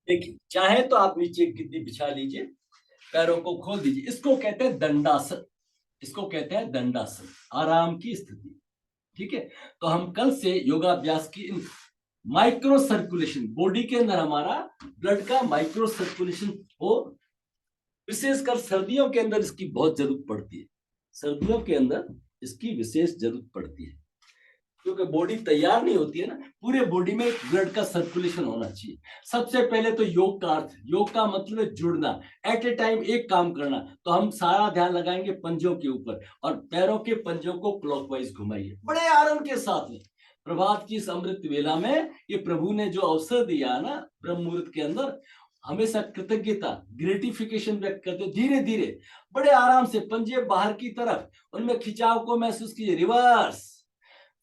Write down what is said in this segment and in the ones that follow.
देखिए, चाहे तो आप नीचे एक गिद्दी बिछा लीजिए, पैरों को खोल दीजिए। इसको कहते हैं दंडासन। इसको कहते हैं दंडासन, आराम की स्थिति। ठीक है। तो हम कल से योगाभ्यास की माइक्रो सर्कुलेशन, बॉडी के अंदर हमारा ब्लड का माइक्रो सर्कुलेशन हो, विशेषकर सर्दियों के अंदर इसकी बहुत जरूरत पड़ती है। सर्दियों के अंदर इसकी विशेष जरूरत पड़ती है, क्योंकि बॉडी तैयार नहीं होती है ना, पूरे बॉडी में ब्लड का सर्कुलेशन होना चाहिए। सबसे पहले तो योग का अर्थ, योग का मतलब है जुड़ना, एट ए टाइम एक काम करना। तो हम सारा ध्यान लगाएंगे पंजों के ऊपर, और पैरों के पंजों को क्लॉकवाइज घुमाइए बड़े आराम के साथ में। प्रभात की इस अमृत वेला में ये प्रभु ने जो अवसर दिया ना ब्रह्म मुहूर्त के अंदर, हमेशा कृतज्ञता, ग्रेटिफिकेशन व्यक्त करते। धीरे धीरे बड़े आराम से पंजे बाहर की तरफ, उनमें खिंचाव को महसूस कीजिए। रिवर्स,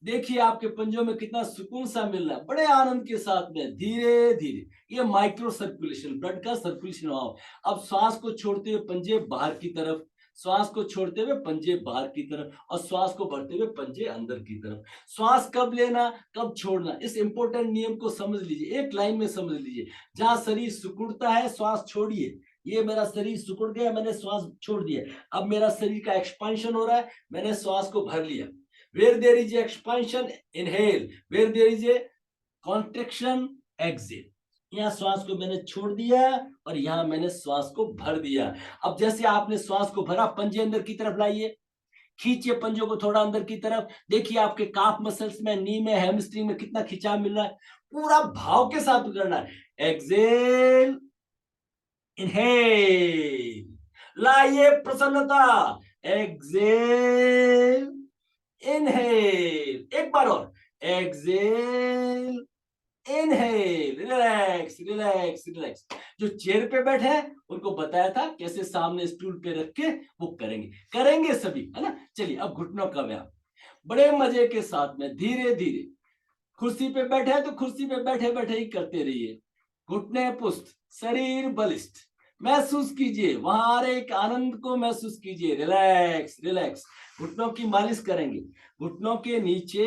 देखिए आपके पंजों में कितना सुकून सा मिल रहा है, बड़े आनंद के साथ में धीरे धीरे। ये माइक्रो सर्कुलेशन, ब्लड का सर्कुलेशन हो। अब श्वास को छोड़ते हुए पंजे बाहर की तरफ, श्वास को छोड़ते हुए पंजे बाहर की तरफ, और श्वास को भरते हुए पंजे अंदर की तरफ। श्वास कब लेना, कब छोड़ना, इस इंपॉर्टेंट नियम को समझ लीजिए, एक लाइन में समझ लीजिए। जहां शरीर सिकुड़ता है, श्वास छोड़िए। ये मेरा शरीर सिकुड़ गया, मैंने श्वास छोड़ दिया। अब मेरा शरीर का एक्सपेंशन हो रहा है, मैंने श्वास को भर लिया। Where there is expansion, inhale. Where there is a contraction, exhale. यहाँ श्वास को मैंने छोड़ दिया और यहाँ मैंने श्वास को भर दिया। अब जैसे आपने श्वास को भरा, पंजे अंदर की तरफ लाइए, खींचिए पंजों को थोड़ा अंदर की तरफ। देखिए आपके काफ मसल्स में, नी में, हैमस्ट्रिंग में कितना खिंचाव मिल रहा है। पूरा भाव के साथ करना है। एक्सेल, इनहेल, लाइए प्रसन्नता। एक्सेल, इनहेल, एक बार और। Exhale, inhale, relax relax relax. जो चेयर पे बैठे हैं उनको बताया था कैसे सामने स्टूल पे रख के वो करेंगे, करेंगे सभी, है ना। चलिए अब घुटनों का व्यायाम बड़े मजे के साथ में धीरे धीरे। कुर्सी पे बैठे हैं तो कुर्सी पे बैठे बैठे ही करते रहिए। घुटने पुष्ट, शरीर बलिष्ठ महसूस कीजिए, वहां आ रहे एक आनंद को महसूस कीजिए। Relax relax. घुटनों की मालिश करेंगे। घुटनों के नीचे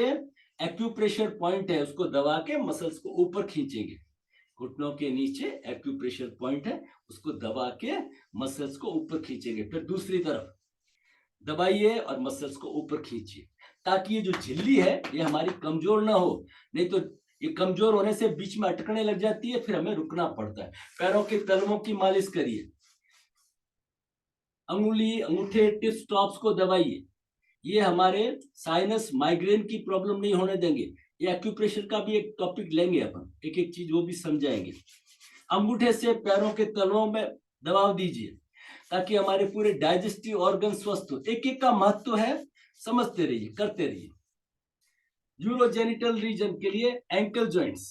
एक्यूप्रेशर पॉइंट है, उसको दबा के मसल्स को ऊपर खींचेंगे। घुटनों के नीचे एक्यूप्रेशर पॉइंट है, उसको दबा के मसल्स को ऊपर खींचेंगे। फिर दूसरी तरफ दबाइए और मसल्स को ऊपर खींचिए, ताकि ये जो झिल्ली है ये हमारी कमजोर ना हो। नहीं तो ये कमजोर होने से बीच में अटकने लग जाती है, फिर हमें रुकना पड़ता है। पैरों के तलवों की मालिश करिए। अंगुली, अंगूठे, टिप्स टॉप्स को दबाइए। ये हमारे साइनस, माइग्रेन की प्रॉब्लम नहीं होने देंगे। ये एक्यूप्रेशर का भी एक टॉपिक लेंगे अपन, एक एक चीज वो भी समझाएंगे। अंगूठे से पैरों के तलवों में दबाव दीजिए, ताकि हमारे पूरे डाइजेस्टिव ऑर्गन स्वस्थ हो। एक एक का महत्व है, समझते रहिए, करते रहिए। यूरोजेनिटल रीजन के लिए एंकल जॉइंट्स।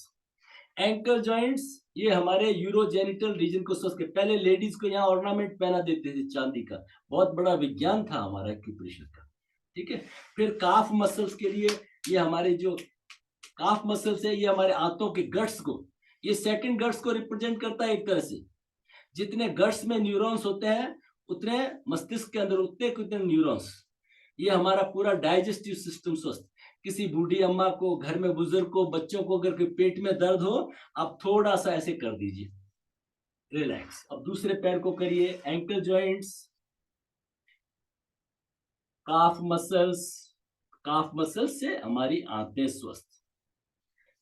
एंकल जॉइंट्स ये हमारे यूरोजेनिटल रीजन को स्वस्थ कर। पहले लेडीज को यहाँ ऑर्नामेंट पहना देते थे चांदी का, बहुत बड़ा विज्ञान था हमारा एक्यूप्रेशर का। ठीक है। फिर काफ मसल्स के लिए, ये हमारे जो काफ मसल्स है ये हमारे आंतों के गट्स को, ये सेकंड गट्स को रिप्रेजेंट करता है एक तरह से। जितने गट्स में न्यूरॉन्स होते हैं उतने मस्तिष्क के अंदर उतने कितने न्यूरॉन्स। ये हमारा पूरा डाइजेस्टिव सिस्टम स्वस्थ। किसी बूढ़ी अम्मा को, घर में बुजुर्ग को, बच्चों को अगर पेट में दर्द हो, आप थोड़ा सा ऐसे कर दीजिए, रिलैक्स। अब दूसरे पैर को करिए, एंकल जॉइंट्स, काफ मसल्स। काफ मसल्स से हमारी आंतें स्वस्थ।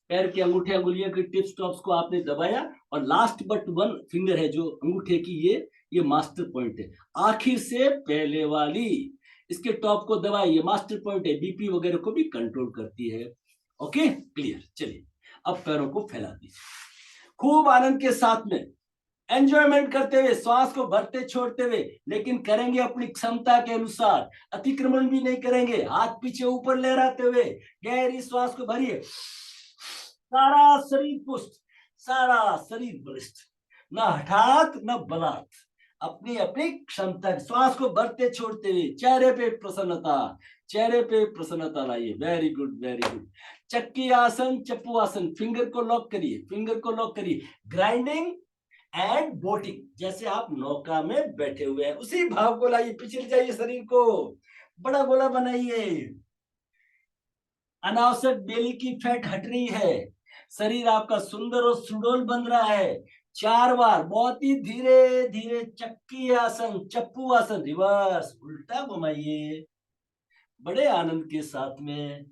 पैर के अंगूठे, अंगुलियों के टिप्स टॉप्स को आपने दबाया, और लास्ट बट वन फिंगर है जो अंगूठे की, ये मास्टर पॉइंट है, आखिर से पहले वाली। इसके टॉप को दबाइए, मास्टर पॉइंट है, बीपी वगैरह को भी कंट्रोल करती है। Okay, clear. चलिए अब पैरों को फैला दीजिए खूब आनंद के साथ में, एंजॉयमेंट करते हुए, श्वास को भरते छोड़ते हुए, लेकिन करेंगे अपनी क्षमता के अनुसार। अतिक्रमण भी नहीं करेंगे। हाथ पीछे ऊपर लहराते हुए गहरी श्वास को भरिए। सारा शरीर पुष्ट, सारा शरीर बलिष्ठ, न हठात न बलात्, अपनी अपनी क्षमता। श्वास को भरते छोड़ते हुए चेहरे पे प्रसन्नता, चेहरे पे प्रसन्नता लाइए। Very good very good. चक्की आसन, चप्पू आसन। फिंगर को लॉक करिए, फिंगर को लॉक करिए। ग्राइंडिंग एंड बोटिंग, जैसे आप नौका में बैठे हुए हैं उसी भाव को लाइए। पीछे ले जाइए, शरीर को बड़ा गोला बनाइए। अनावश्यक बेली की फैट हट रही है, शरीर आपका सुंदर और सुडौल बन रहा है। 4 बार, बहुत ही धीरे धीरे। चक्की आसन, चप्पू आसन, रिवर्स उल्टा घुमाइए बड़े आनंद के साथ में।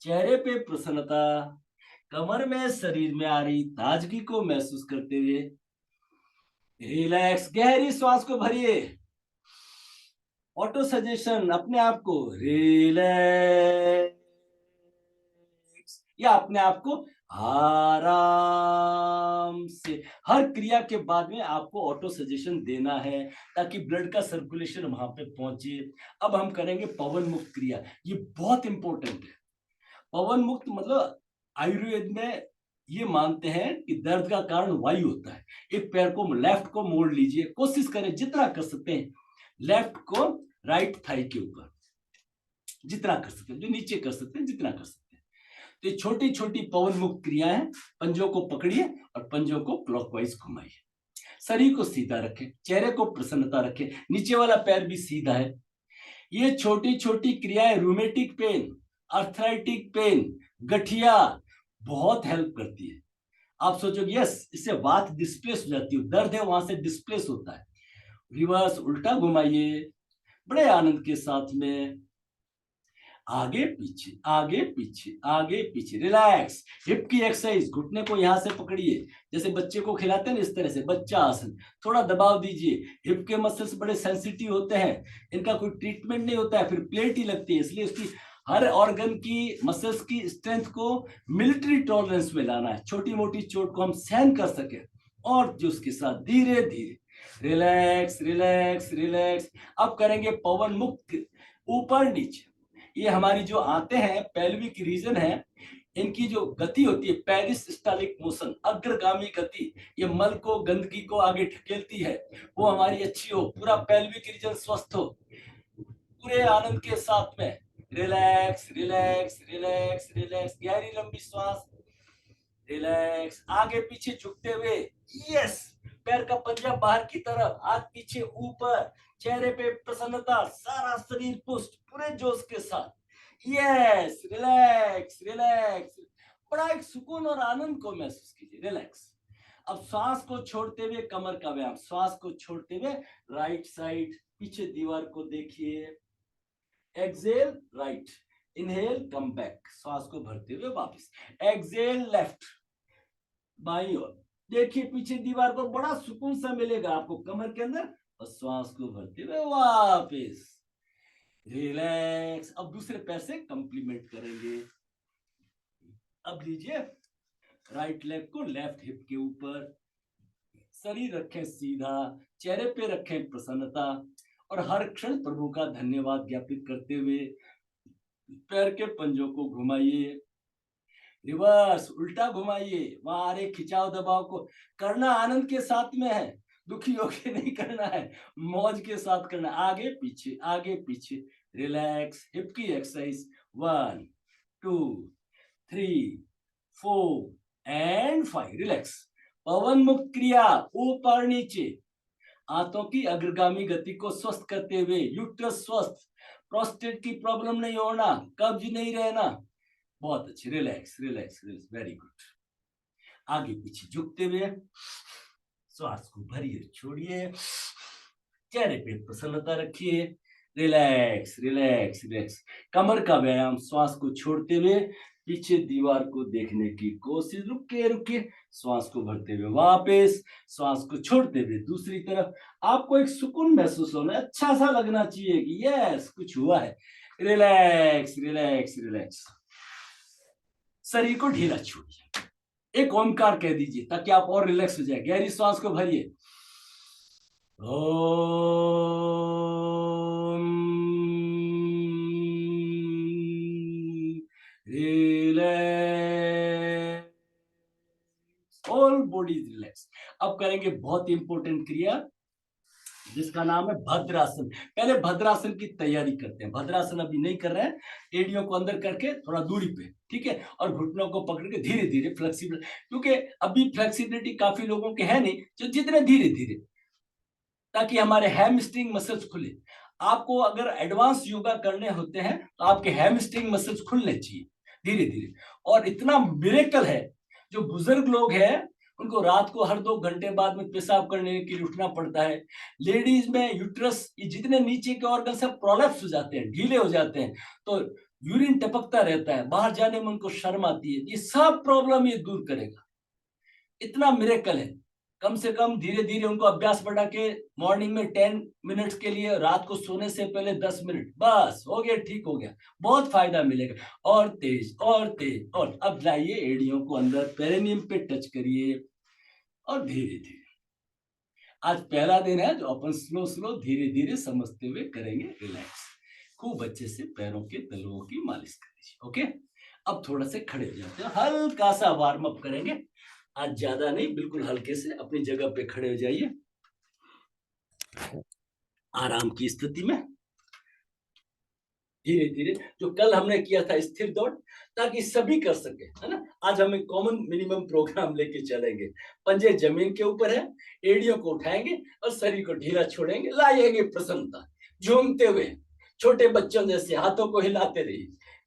चेहरे पे प्रसन्नता, कमर में शरीर में आ रही ताजगी को महसूस करते हुए रिलैक्स। गहरी श्वास को भरिए। ऑटो सजेशन अपने आप को रिलैक्स या अपने आप को आराम से। हर क्रिया के बाद में आपको ऑटो सजेशन देना है ताकि ब्लड का सर्कुलेशन वहां पे पहुंचे। अब हम करेंगे पवन मुक्त क्रिया। ये बहुत इंपॉर्टेंट है। पवन मुक्त मतलब आयुर्वेद में ये मानते हैं कि दर्द का कारण वायु होता है। एक पैर को लेफ्ट को मोड़ लीजिए, कोशिश करें जितना कर सकते हैं लेफ्ट को राइट थाई के ऊपर, जितना कर सकते हैं, जो नीचे कर सकते हैं जितना कर सकते हैं। तो ये छोटी छोटी पवन मुक्त क्रिया है। पंजों को पकड़िए और पंजों को क्लॉकवाइज घुमाइए। शरीर को सीधा रखें, चेहरे को प्रसन्नता रखें, नीचे वाला पैर भी सीधा है। ये छोटी छोटी क्रियाएं रूमेटिक पेन, अर्थराइटिक पेन, गठिया बहुत हेल्प करती है। आप सोचोगे यस, इससे वात डिस्प्लेस हो जाती है, दर्द है वहां से डिस्प्लेस होता है। रिवर्स उल्टा घुमाइए बड़े आनंद के साथ में। आगे पीछे, आगे पीछे, आगे पीछे, रिलैक्स। हिप की एक्सरसाइज, घुटने को यहां से पकड़िए, जैसे बच्चे को खिलाते हैं इस तरह से, बच्चा आसन। थोड़ा दबाव दीजिए। हिप के मसल्स बड़े सेंसिटिव होते हैं, इनका कोई ट्रीटमेंट नहीं होता है, फिर प्लेट ही लगती है। इसलिए उसकी हर ऑर्गन की मसल्स की स्ट्रेंथ को मिलिट्री टॉलरेंस में लाना है, छोटी मोटी चोट को हम सहन कर सके। और जो उसके साथ धीरे धीरे रिलैक्स रिलैक्स रिलैक्स। अब करेंगे पवन मुक्त ऊपर नीचे। ये हमारी जो आते हैं पेल्विक रीजन है, इनकी जो गति होती है पेरिस्टालिक मोशन, अग्रगामी गति, ये मल को गंदगी को आगे ढकेलती है, वो हमारी अच्छी हो, पूरा पेल्विक रीजन स्वस्थ हो। पूरे आनंद के साथ में रिलैक्स रिलैक्स रिलैक्स रिलैक्स। गहरी लंबी श्वास, रिलैक्स। आगे पीछे झुकते हुए, यस। पैर का पंजा बाहर की तरफ, हाथ पीछे ऊपर, चेहरे पे प्रसन्नता, सारा शरीर पुष्ट पूरे जोश के साथ। Yes, relax relax. बड़ा एक सुकून और आनंद को महसूस कीजिए। रिलैक्स। अब श्वास को छोड़ते हुए कमर का व्यायाम। श्वास को छोड़ते हुए राइट साइड, पीछे दीवार को देखिए। Exhale right, inhale come back, श्वास को भरते हुए वापस। एक्सेल लेफ्ट, बाईं ओर देखिए, पीछे दीवार को, बड़ा सुकून सा मिलेगा आपको कमर के अंदर। और श्वास को भरते हुए वापस रिलैक्स। अब दूसरे पैर से कंप्लीमेंट करेंगे। अब लीजिए राइट लेग को लेफ्ट हिप के ऊपर, शरीर रखें सीधा, चेहरे पे रखें प्रसन्नता और हर क्षण प्रभु का धन्यवाद ज्ञापित करते हुए पैर के पंजों को घुमाइए। रिवर्स उल्टा घुमाइए। वहां आ रहे खिंचाव दबाव को करना आनंद के साथ में है, दुखी होके नहीं करना है, मौज के साथ करना। आगे पीछे, आगे पीछे, रिलैक्स। हिप की एक्सरसाइज 1 2 3 4 एंड 5। रिलैक्स। पवन मुक्त क्रिया ऊपर नीचे, आंतों की अग्रगामी गति को स्वस्थ करते हुए, यूट्रस स्वस्थ, प्रोस्टेट की प्रॉब्लम नहीं होना, कब्ज नहीं रहना। बहुत अच्छे। Relax relax relax, very good. आगे पीछे झुकते हुए श्वास को भरिए, छोड़िए, चेहरे पे प्रसन्नता रखिए। Relax relax relax. कमर का व्यायाम, श्वास को छोड़ते हुए पीछे दीवार को देखने की कोशिश। रुके रुके, श्वास को भरते हुए वापस, श्वास को छोड़ते हुए दूसरी तरफ। आपको एक सुकून महसूस होना, अच्छा सा लगना चाहिए कि यस कुछ हुआ है। Relax relax relax. शरीर को ढीला छोड़िए। एक ओमकार कह दीजिए ताकि आप और रिलैक्स हो जाए। गहरी श्वास को भरिए। ओम। Relax, all body relax. अब करेंगे बहुत इंपॉर्टेंट क्रिया जिसका नाम है भद्रासन। पहले भद्रासन की तैयारी करते हैं। भद्रासन अभी नहीं कर रहे हैं, एड़ियों को अंदर करके थोड़ा दूरी पे, ठीक है, और घुटनों को पकड़ के धीरे धीरे फ्लेक्सिबल, क्योंकि अभी फ्लेक्सिबिलिटी काफी लोगों के है नहीं, जो जितने धीरे धीरे, ताकि हमारे हैमस्ट्रिंग मसल्स खुले। आपको अगर एडवांस योगा करने होते हैं तो आपके हैमस्ट्रिंग मसल्स खुलने चाहिए धीरे धीरे। और इतना मिरेकल है, जो बुजुर्ग लोग हैं उनको रात को हर 2 घंटे बाद में पेशाब करने के लिए उठना पड़ता है। लेडीज में यूट्रस, ये जितने नीचे के ऑर्गन सब प्रोलैप्स हो जाते हैं, ढीले हो जाते हैं, तो यूरिन टपकता रहता है, बाहर जाने में उनको शर्म आती है। ये सब प्रॉब्लम ये दूर करेगा, इतना मिरेकल है। कम से कम धीरे धीरे उनको अभ्यास बढ़ा के मॉर्निंग में 10 मिनट्स के लिए, रात को सोने से पहले 10 मिनट, बस हो गया, ठीक हो गया, बहुत फायदा मिलेगा। और तेज और तेज, और अब लाइए एड़ियों को अंदर, पेरिनियम पे टच करिए और धीरे धीरे। आज पहला दिन है जो अपन स्लो स्लो धीरे धीरे समझते हुए करेंगे। रिलैक्स, खूब अच्छे से पैरों के तलुओं की मालिश कर लीजिए। ओके, अब थोड़ा से खड़े हो जाते हैं, हल्का सा वार्म अप करेंगे। आज ज्यादा नहीं, बिल्कुल हल्के से अपनी जगह पे खड़े हो जाइए, आराम की स्थिति में। धीरे धीरे जो कल हमने किया था स्थिर दौड़, ताकि सभी कर सके, है ना। आज हम एक कॉमन मिनिमम प्रोग्राम लेके चलेंगे। पंजे जमीन के ऊपर है, एड़ियों को उठाएंगे और शरीर को ढीला छोड़ेंगे, लाएंगे प्रसन्नता, झूमते हुए छोटे बच्चों जैसे हाथों को हिलाते रहिए।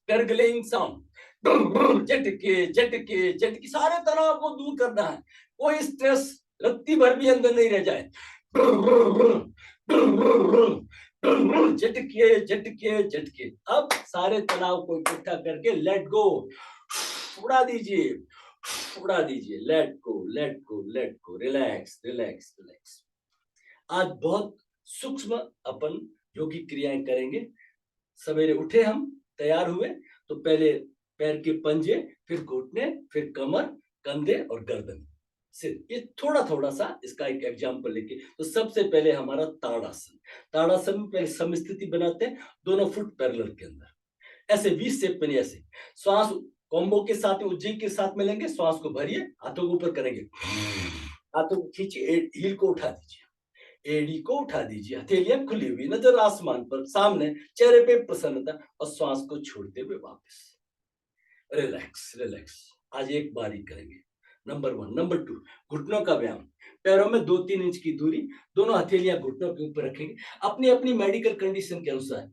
गर्गलिंग साउंड, झटके झटके झटके, सारे तनाव को दूर करना है, कोई स्ट्रेस रत्ती भर भी अंदर नहीं रह जाए। झटके झटके झटके। अब सारे तनाव को इकट्ठा करके लेट गो, उड़ा दीजिए, उड़ा दीजिए, let go let go let go, relax relax relax. आज बहुत सूक्ष्म अपन योगी क्रियाएं करेंगे। सवेरे उठे हम, तैयार हुए, तो पहले पैर के पंजे, फिर घुटने, फिर कमर, कंधे और गर्दन, सिर, ये थोड़ा थोड़ा सा इसका एक एग्जांपल लेके। तो सबसे पहले हमारा ताड़ासन। ताड़ासन में पहले समस्थिति बनाते हैं, दोनों फुट पैरेलल के अंदर, ऐसे 20 शेप में, ऐसे श्वास कॉम्बो के साथ, उज्जैन के साथ में लेंगे, श्वास को भरिए, हाथों को ऊपर करेंगे, हाथों को खींचिए, हील को उठा दीजिए, एड़ी को उठा दीजिए, हथेलियां खुली हुई, नजर आसमान पर, सामने, चेहरे पे प्रसन्नता, और श्वास को छोड़ते हुए वापस। Relax relax. आज एक बारी करेंगे। नंबर 1। नंबर 2, घुटनों का व्यायाम। पैरों में 2-3 इंच की दूरी, दोनों हथेलियां घुटनों के ऊपर रखेंगे, अपनी अपनी मेडिकल कंडीशन के अनुसार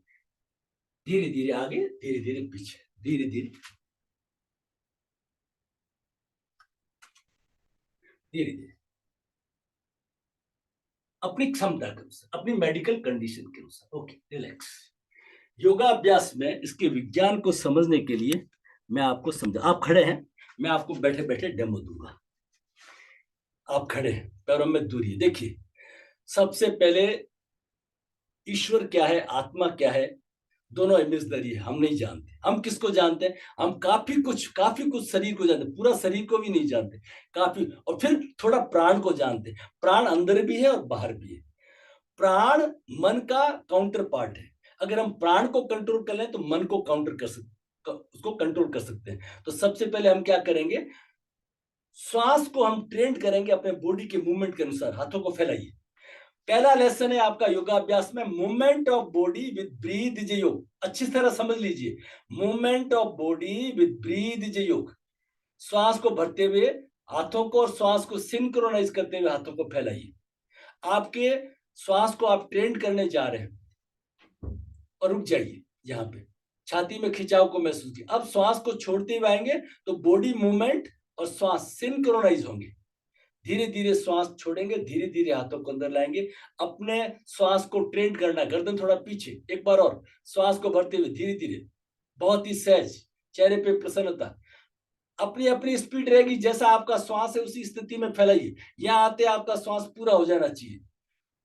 धीरे धीरे आगे, धीरे धीरे पीछे, धीरे धीरे धीरे धीरे, अपनी क्षमता के अनुसार, अपनी मेडिकल कंडीशन के अनुसार। Okay, relax. योगा अभ्यास में इसके विज्ञान को समझने के लिए मैं आपको समझा, आप खड़े हैं, मैं आपको बैठे बैठे डेमो दूंगा। आप खड़े हैं, पैरों में दूरी, देखिए, सबसे पहले ईश्वर क्या है, आत्मा क्या है, दोनों इमेजनरी है, हम नहीं जानते। हम किसको जानते हैं? हम काफी कुछ शरीर को जानते हैं, पूरा शरीर को भी नहीं जानते, काफी। और फिर थोड़ा प्राण को जानते हैं। प्राण अंदर भी है और बाहर भी है। प्राण मन का काउंटर पार्ट है। अगर हम प्राण को कंट्रोल कर लें तो मन को काउंटर कर सकते, उसको कंट्रोल कर सकते हैं। तो सबसे पहले हम क्या करेंगे, श्वास को हम ट्रेन करेंगे अपने बॉडी के मूवमेंट के अनुसार। हाथों को फैलाइए। पहला लेसन है आपका योगाभ्यास में, movement of body with breath is yoga. अच्छी तरह समझ लीजिए, movement of body with breath is yoga. श्वास को भरते हुए हाथों को, और श्वास को सिंक्रोनाइज करते हुए हाथों को फैलाइए। आपके श्वास को आप ट्रेन करने जा रहे हैं, और रुक जाइए यहाँ पे, छाती में खिंचाव को महसूस कीजिए। अब श्वास को छोड़ते हुए आएंगे तो बॉडी मूवमेंट और श्वास सिंक्रोनाइज होंगे। धीरे धीरे श्वास छोड़ेंगे, धीरे धीरे हाथों को अंदर लाएंगे। अपने श्वास को ट्रेन करना, गर्दन थोड़ा पीछे, एक बार और श्वास को भरते हुए धीरे धीरे, बहुत ही सहज, चेहरे पे प्रसन्नता। अपनी अपनी स्पीड रहेगी, जैसा आपका श्वास है उसी स्थिति में फैलाइए। यहाँ आते आपका श्वास पूरा हो जाना चाहिए,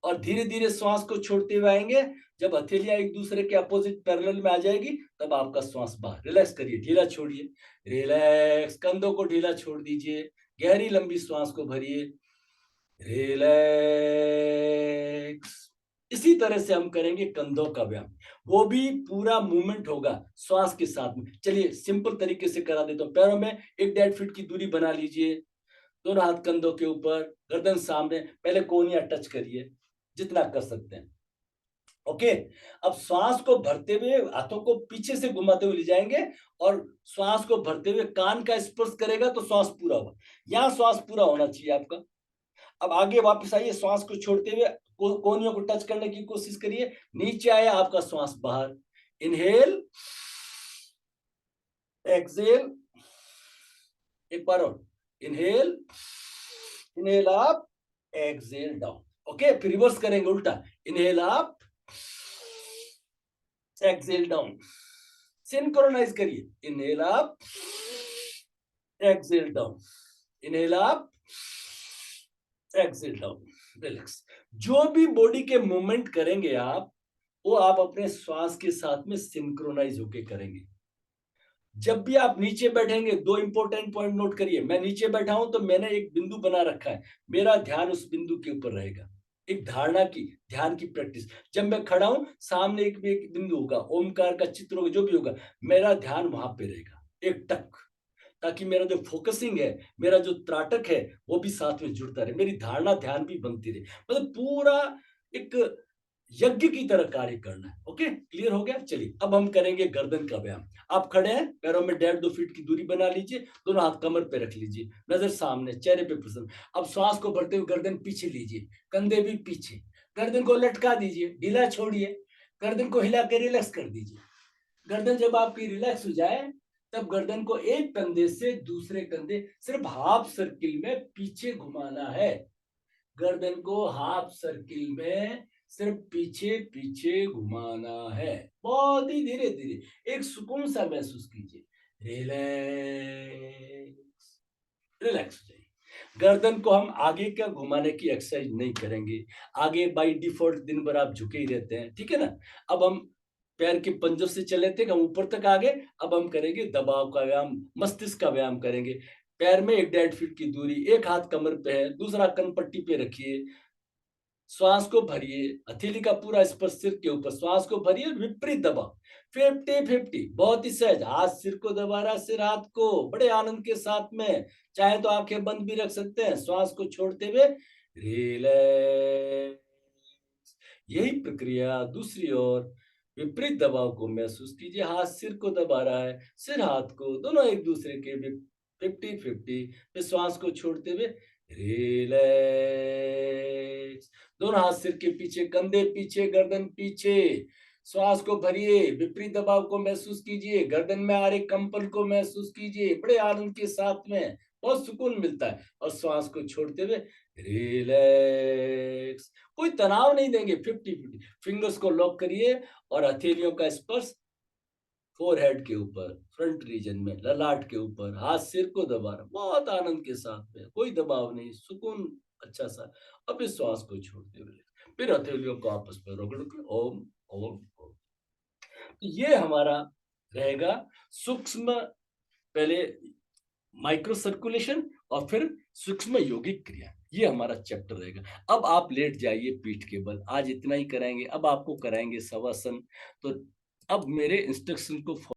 और धीरे धीरे श्वास को छोड़ते हुए आएंगे। जब हथेलियां एक दूसरे के अपोजिट पैरेलल में आ जाएगी, तब आपका श्वास बाहर। रिलैक्स करिए, ढीला छोड़िए, रिलैक्स, कंधों को ढीला छोड़ दीजिए, गहरी लंबी श्वास को भरिए, रिलैक्स। इसी तरह से हम करेंगे कंधों का व्यायाम, वो भी पूरा मूवमेंट होगा श्वास के साथ में। चलिए सिंपल तरीके से करा देता हूं। पैरों में 1-1.5 फीट की दूरी बना लीजिए, दोनों हाथ कंधों के ऊपर, गर्दन सामने, पहले कोहनियां टच करिए जितना कर सकते हैं। ओके, अब श्वास को भरते हुए हाथों को पीछे से घुमाते हुए ले जाएंगे, और श्वास को भरते हुए कान का स्पर्श करेगा तो श्वास पूरा होगा। यहां श्वास पूरा होना चाहिए आपका। अब आगे वापस आइए, श्वास को छोड़ते हुए कोहनियों को टच करने की कोशिश करिए, नीचे आया आपका श्वास बाहर। इनहेल, एक्सेल, एक बार और, inhale, inhale up, exhale down. Okay, फिर रिवर्स करेंगे उल्टा, inhale up, exhale down. Synchronize करिए, inhale up, exhale down, inhale up, exhale down, relax. जो भी बॉडी के मूवमेंट करेंगे आप, वो आप अपने श्वास के साथ में सिंक्रोनाइज होके करेंगे। जब भी आप नीचे बैठेंगे, दो इंपॉर्टेंट पॉइंट नोट करिए। मैं नीचे बैठा हूं तो मैंने एक बिंदु बना रखा है, मेरा ध्यान उस बिंदु के ऊपर रहेगा। एक धारणा की, ध्यान की प्रैक्टिस। जब मैं खड़ा हूं, सामने एक भी एक बिंदु होगा, ओमकार का चित्र होगा, जो भी होगा, मेरा ध्यान वहां पे रहेगा, एक टक, ताकि मेरा जो फोकसिंग है, मेरा जो त्राटक है, वो भी साथ में जुड़ता रहे, मेरी धारणा ध्यान भी बनती रहे। मतलब पूरा एक यज्ञ की तरह कार्य करना है। ओके, क्लियर हो गया? चलिए अब हम करेंगे गर्दन का व्यायाम। आप खड़े हैं, पैरों में 1.5-2 फीट की दूरी बना लीजिए, दोनों हाथ कमर पे रख लीजिए, नजर सामने, चेहरे पे प्रसन्न। अब श्वास को भरते हुए गर्दन पीछे लीजिए, कंधे भी पीछे, गर्दन को लटका दीजिए, ढीला छोड़िए, गर्दन को हिला के रिलैक्स कर दीजिए। गर्दन जब आपकी रिलैक्स हो जाए, तब गर्दन को एक कंधे से दूसरे कंधे सिर्फ हाफ सर्किल में पीछे घुमाना है। गर्दन को हाफ सर्किल में सिर्फ पीछे पीछे घुमाना है, बहुत ही धीरे धीरे। एक सुकून सा महसूस कीजिए, रिलैक्स, रिलैक्स हो जाइए। गर्दन को हम आगे क्या घुमाने की एक्सरसाइज नहीं करेंगे। आगे बाय डिफॉल्ट दिन भर आप झुके ही रहते हैं, ठीक है ना। अब हम पैर के पंजों से चले थे, हम ऊपर तक आ गए। अब हम करेंगे दबाव का व्यायाम, मस्तिष्क का व्यायाम करेंगे। पैर में 1-1.5 फीट की दूरी, एक हाथ कमर पे है, दूसरा कनपट्टी पे रखिए, श्वास को भरिए, हथेली का पूरा स्पर्श सिर के ऊपर, श्वास को भरिए, विपरीत दबाव, 50-50, बहुत ही सहज। हाथ सिर को दबा रहा, सिर हाथ को, बड़े आनंद के साथ में। चाहे तो आंखें बंद भी रख सकते हैं, श्वास को छोड़ते हुए रिलैक्स। यही प्रक्रिया दूसरी ओर, विपरीत दबाव को महसूस कीजिए। हाथ सिर को दबा रहा है, सिर हाथ को, दोनों एक दूसरे के 50-50। फिर श्वास को छोड़ते हुए रिलैक्स। दोनों हाथ सिर के पीछे, कंधे पीछे, गर्दन पीछे। श्वास को भरिए, विपरीत दबाव को महसूस कीजिए, गर्दन में आ रहे कंपन को महसूस कीजिए, बड़े आनंद के साथ में, बहुत सुकून मिलता है। और श्वास को छोड़ते हुए रिलैक्स। कोई तनाव नहीं देंगे, 50-50। फिंगर्स को लॉक करिए और हथेलियों का स्पर्श फोरहेड के ऊपर, फ्रंट रीजन में, ललाट के ऊपर, हाथ सिर को दबा रहा, बहुत आनंद के साथ में, कोई दबाव नहीं, सुकून अच्छा सा। अब इस श्वास को छोड़ते हुए फिर हथेलियों को आपस में रगड़ के ओम ओम ओम। ये हमारा रहेगा सूक्ष्म, पहले माइक्रो सर्कुलेशन और फिर सूक्ष्म यौगिक क्रिया। ये हमारा चैप्टर रहेगा। अब आप लेट जाइए पीठ के बल, आज इतना ही कराएंगे। अब आपको कराएंगे शवासन। तो अब मेरे इंस्ट्रक्शन को